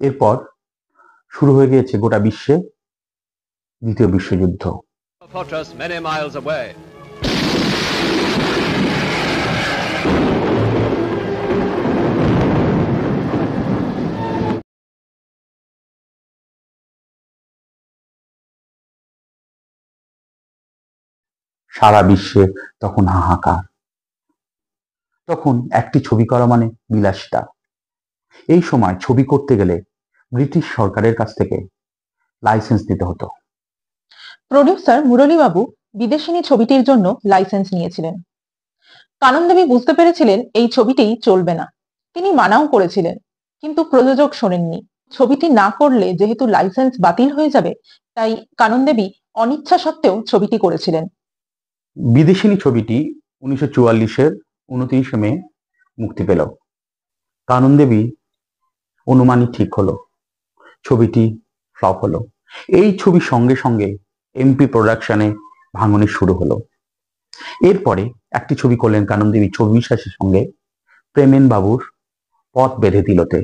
এরপর শুরু হয়ে গিয়েছে গোটা বিশ্বে দ্বিতীয় বিশ্বযুদ্ধ। Fortress many miles away. সারা বিশ্বে তখন হাহাকার। তখন একটি ছবি করা মানে বিলাসিতা। এই সময় ছবি করতে গেলে ব্রিটিশ সরকারের কাছ থেকে লাইসেন্স নিতে হতো। প্রডিউসার মুরলীবাবু বিদেশিনী ছবিটির জন্য লাইসেন্স নিয়েছিলেন। কাননদেবী বুঝতে পেরেছিলেন এই ছবিটি চলবে না। তিনি মানাও করেছিলেন, কিন্তু প্রযোজক শোনেননি। ছবিটি না করলে যেহেতু লাইসেন্স বাতিল হয়ে যাবে, তাই কাননদেবী অনিচ্ছা সত্ত্বেও ছবিটি করেছিলেন। বিদেশিনী ছবিটি 1944-এর 29শে মে মুক্তি পেল। কাননদেবী অনুমানই ঠিক হলো, ছবিটি ফ্লপ হলো। এই ছবির সঙ্গে সঙ্গে এমপি প্রোডাকশনে ভাঙনি শুরু হলো। এরপরে একটি ছবি করলেন কাননদেবী ছবি বিশ্বাসের সঙ্গে, প্রেমেন বাবুর পথ বেঁধে দিলতে।